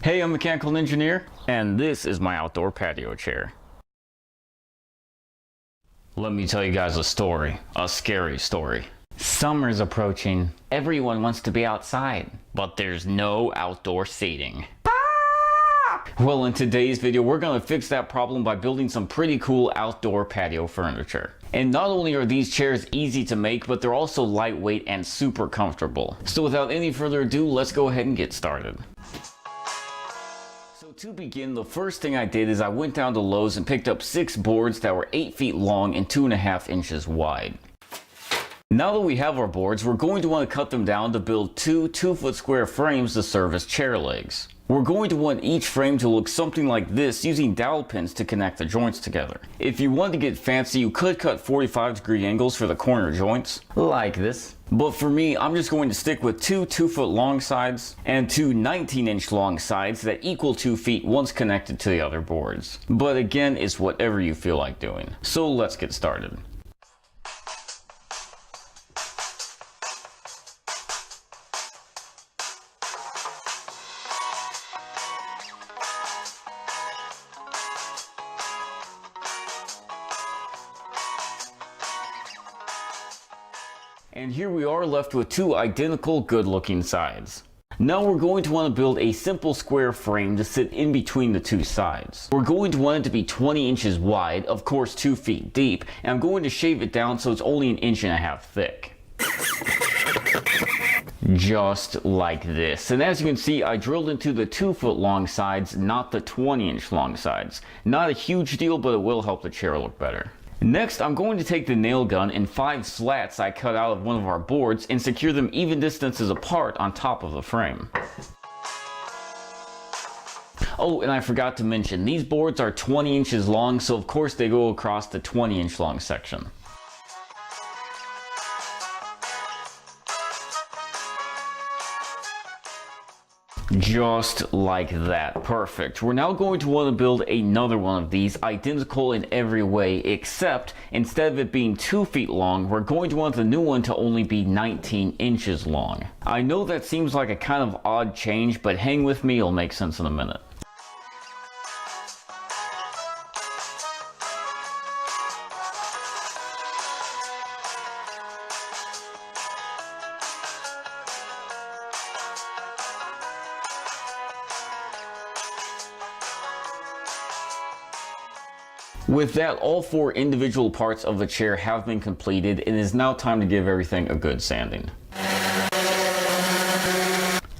Hey, I'm a mechanical engineer, and this is my outdoor patio chair. Let me tell you guys a story, a scary story. Summer's approaching. Everyone wants to be outside, but there's no outdoor seating. Well, in today's video, we're gonna fix that problem by building some pretty cool outdoor patio furniture. And not only are these chairs easy to make, but they're also lightweight and super comfortable. So without any further ado, let's go ahead and get started. So to begin, the first thing I did is I went down to Lowe's and picked up 6 boards that were 8 feet long and 2.5 inches wide. Now that we have our boards, we're going to want to cut them down to build 2 2-foot square frames to serve as chair legs. We're going to want each frame to look something like this, using dowel pins to connect the joints together. If you want to get fancy, you could cut 45-degree angles for the corner joints, like this. But for me, I'm just going to stick with 2 2-foot long sides and 2 19-inch long sides that equal 2 feet once connected to the other boards. But again, it's whatever you feel like doing. So let's get started. And here we are left with 2 identical good-looking sides. Now we're going to want to build a simple square frame to sit in between the 2 sides. We're going to want it to be 20 inches wide, of course 2 feet deep, and I'm going to shave it down so it's only 1.5 inches thick. Just like this. And as you can see, I drilled into the 2-foot long sides, not the 20-inch long sides. Not a huge deal, but it will help the chair look better. Next, I'm going to take the nail gun and 5 slats I cut out of one of our boards and secure them even distances apart on top of the frame. Oh, and I forgot to mention, these boards are 20 inches long, so of course they go across the 20-inch long section. Just like that. Perfect. We're now going to want to build another one of these, identical in every way, except instead of it being 2 feet long, we're going to want the new one to only be 19 inches long. I know that seems like a kind of odd change, but hang with me, it'll make sense in a minute. With that, all 4 individual parts of the chair have been completed, and it is now time to give everything a good sanding.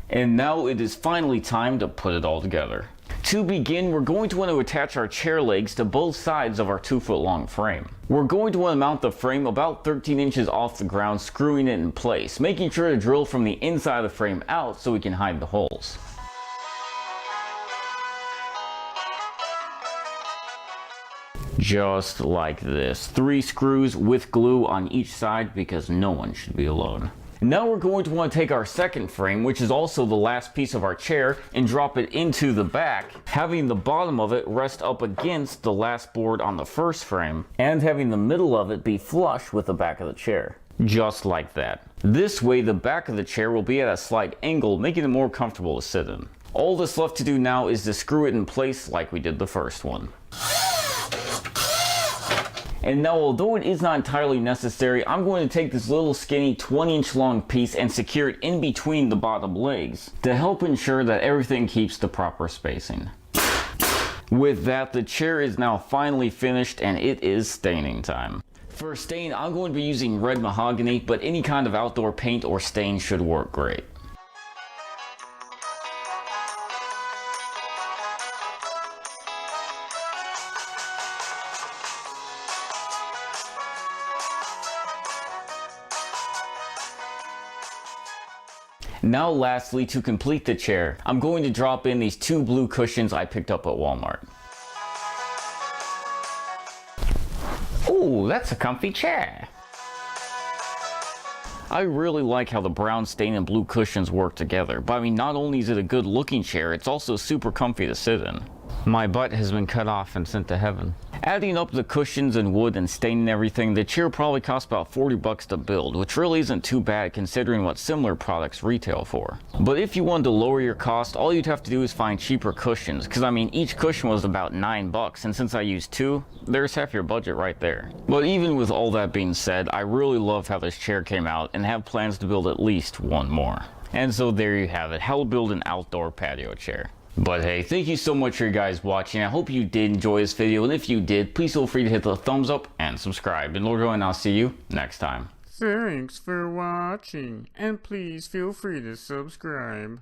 And now it is finally time to put it all together. To begin, we're going to want to attach our chair legs to both sides of our 2-foot long frame. We're going to want to mount the frame about 13 inches off the ground, screwing it in place, making sure to drill from the inside of the frame out so we can hide the holes. Just like this. 3 screws with glue on each side because no one should be alone. Now we're going to want to take our second frame, which is also the last piece of our chair, and drop it into the back, having the bottom of it rest up against the last board on the first frame, and having the middle of it be flush with the back of the chair. Just like that. This way the back of the chair will be at a slight angle, making it more comfortable to sit in. All that's left to do now is to screw it in place like we did the first one. And now, although it is not entirely necessary, I'm going to take this little skinny 20-inch long piece and secure it in between the bottom legs to help ensure that everything keeps the proper spacing. With that, the chair is now finally finished and it is staining time. For stain, I'm going to be using red mahogany, but any kind of outdoor paint or stain should work great. Now lastly, to complete the chair, I'm going to drop in these 2 blue cushions I picked up at Walmart. Ooh, that's a comfy chair. I really like how the brown stain and blue cushions work together, but I mean, not only is it a good looking chair, it's also super comfy to sit in. My butt has been cut off and sent to heaven. Adding up the cushions and wood and staining everything, the chair probably cost about 40 bucks to build, which really isn't too bad considering what similar products retail for. But if you wanted to lower your cost, all you'd have to do is find cheaper cushions, because I mean each cushion was about 9 bucks, and since I used 2, there's half your budget right there. But even with all that being said, I really love how this chair came out and have plans to build at least one more. And so there you have it, how to build an outdoor patio chair. But hey, thank you so much for you guys watching. I hope you did enjoy this video, and if you did, please feel free to hit the thumbs up and subscribe. And Lord willing, I'll see you next time. Thanks for watching, and please feel free to subscribe.